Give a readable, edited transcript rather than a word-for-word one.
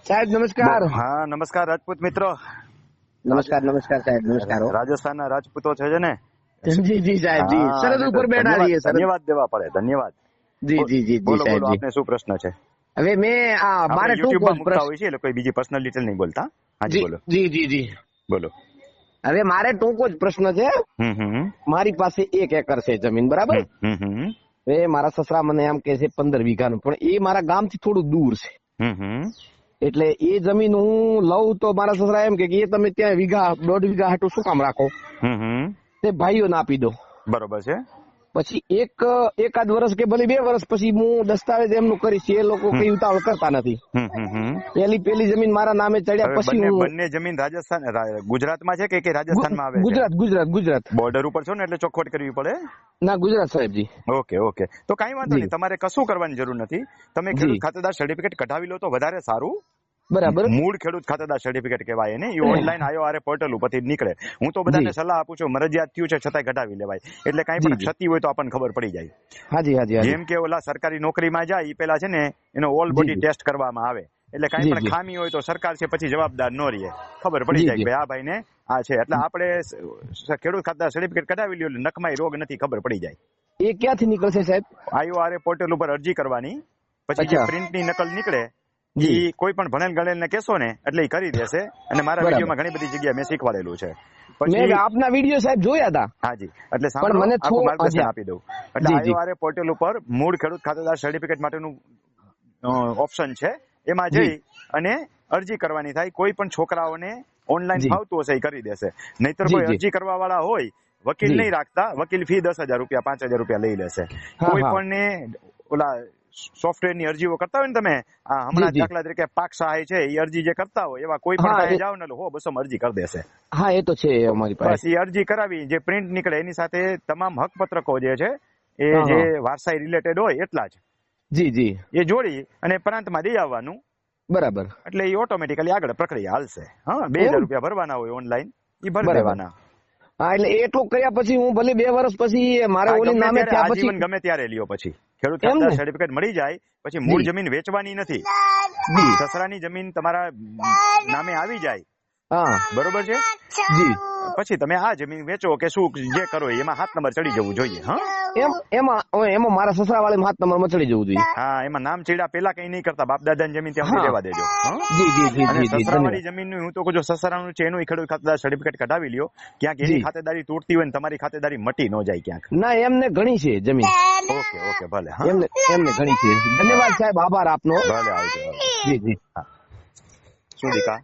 સાહેબ નમસ્કાર. હા નમસ્કાર રાજપૂત મિત્રો. નમસ્કાર નમસ્કાર સાહેબ નમસ્કાર. રાજસ્થાનના રાજપૂતો છે ને. જી જી સાહેબ જી સરહદ ઉપર બેઠા છીએ. ધન્યવાદ દેવા પડે. ધન્યવાદ. જી જી જી બોલો સાહેબ બોલો જી. આપને શું પ્રશ્ન છે? હવે મેં મારે યુટ્યુબ માં મૂકતા પ્રશ્ન. હોય છે એટલે કોઈ બીજી પર્સનલ ડિટેલ નહીં બોલતા. હાજી બોલો. જી જી જી બોલો. હવે મારે ટૂંકો જ પ્રશ્ન છે. મારી પાસે 1 એકર છે જમીન, બરાબર? હવે મારા સસરા મને એમ કે છે 15 વીઘાનું, પણ એ મારા ગામથી થોડું દૂર છે. એટલે એ જમીન હું લઉં તો મારા સસરા એમ કે એ તમે ત્યાં વીઘા 1.5 વીઘા હાટું શું કામ રાખો, તે ભાઈઓને આપી દો. બરોબર છે. પછી એકાદ વર્ષ કે ભલે 2 વર્ષ પછી હું દસ્તાવેજ એમનું કરીશ. એ લોકો કઈ ઉતાવળ કરતા નથી. પેલી જમીન મારા નામે ચડ્યા પછી બંને જમીન રાજસ્થાન ગુજરાતમાં છે કે રાજસ્થાનમાં આવે? ગુજરાત બોર્ડર ઉપર છો ને એટલે ચોખવટ કરવી પડે. ના, ગુજરાત સાહેબજી. ઓકે તો કઈ વાંધો નહીં. તમારે કશું કરવાની જરૂર નથી. તમે ખેડૂત ખાતેદાર સર્ટિફિકેટ કઢાવી લો તો વધારે સારું. બરાબર. મૂળ ખેડૂત ખાતેદાર સર્ટિફિકેટ કહેવાય ને. એ ઓનલાઈન IORA પોર્ટલ ઉપરથી નીકળે. હું તો બધાને સલાહ આપું છું, મરજિયાત થયું છે છતાંય કઢાવી લેવાય. એટલે કઈ પણ ક્ષતિ હોય તો આપણને ખબર પડી જાય. હાજી. જેમ કે ઓલા સરકારી નોકરીમાં જાય એ પેલા છે ને એનો ઓલ બોડી ટેસ્ટ કરવામાં આવે. એટલે કઈ પણ ખામી હોય તો સરકાર છે પછી જવાબદાર ન રહે. ખબર પડી જાય કે આ ભાઈ ને આ છે. એટલે આપણે ખેડૂત ખાતેદાર સર્ટિફિકેટ કઢાવી લ્યો, નખમાં રોગ નથી, ખબર પડી જાય. એ ક્યાંથી નીકળશે સાહેબ? IORA પોર્ટલ ઉપર અરજી કરવાની. પછી જે પ્રિન્ટની નકલ નીકળે એ કોઈ પણ ભણેલ ગણેલ ને કેશો ને એટલે એ કરી દેશે. અને મારા વિડીયોમાં ઘણી બધી જગ્યાએ મેં શીખવાડેલું છે. મેં આપના વિડીયો સાહેબ જોયા હતા. હાજી. એટલે સાંભળો, આખું માર્ગદર્શન આપી દઉં. એટલે IORA પોર્ટલ ઉપર મૂળ ખેડૂત ખાતેદાર સર્ટિફિકેટ માટેનું ઓપ્શન છે. એમાં જઈ અને અરજી કરવાની થાય. કોઈ પણ છોકરાઓને ઓનલાઈન ફાવતું હશે એ કરી દેશે. નહીતર કોઈ અરજી કરવા વાળા હોય, વકીલ નહીં રાખતા, વકીલ ફી 10,000 રૂપિયા 5,000 રૂપિયા લઈ લેશે. કોઈ પણ ને ઓલા સોફ્ટવેર ની અરજીઓ કરતા હોય ને તમે, હમણાં દાખલા તરીકે પાક સહાય છે એ અરજી જે કરતા હોય એવા કોઈ પણ પાસે જાવ ને 100-200 અરજી કરી દેશે. હા, એ તો છે અમારી પાસે. બસ એ અરજી કરાવી, જે પ્રિન્ટ નીકળે એની સાથે તમામ હક પત્રકો જે છે એ જે વારસાઈ રિલેટેડ હોય એટલા જ જી એ જોડી અને પ્રાંતમાં દઈ આવવાનું. બરાબર. એટલે એ ઓટોમેટિકલી આગળ પ્રક્રિયા હાલશે. 2,000 રૂપિયા ભરવાના હોય ઓનલાઈન, એ ભરી દેવાના. હા, એટલે એટલું કર્યા પછી હું ભલે 2 વર્ષ પછી મારે ઓલી નામે ત્યાં પછી ગમે ત્યારે લ્યો. પછી ખેડૂત ખાતેદાર સર્ટિફિકેટ મળી જાય પછી મૂળ જમીન વેચવાની નથી. સસરાની જમીન તમારા નામે આવી જાય, બરોબર છે જી, પછી તમે આ જમીન વેચો કે શું જે કરો એમાં 7 નંબર ચડી જવું જોઈએ. એમાં મારા સસરા વાળી 7 નંબરમાં ચડી જવું જોઈએ. હા, એમાં નામ ચડ્યા પેલા કઈ નહીં કરતા. બાપ દાદાની જમીન ત્યાં લેવા દેજો. સસરા વાળી જમીન હું તો કહું સસરાનું છે એનું ખેડૂત ખાતેદાર સર્ટિફિકેટ કઢાવી લ્યો. ક્યાંક એની ખાતેદારી તૂટતી હોય ને તમારી ખાતેદારી મટી ન જાય ક્યાંક. ના, એમને ઘણી છે જમીન. ઓકે ભલે. એમને ઘણી છે. ધન્યવાદ સાહેબ, આભાર આપનો. ભલે આવજો. જી. શું દીકા?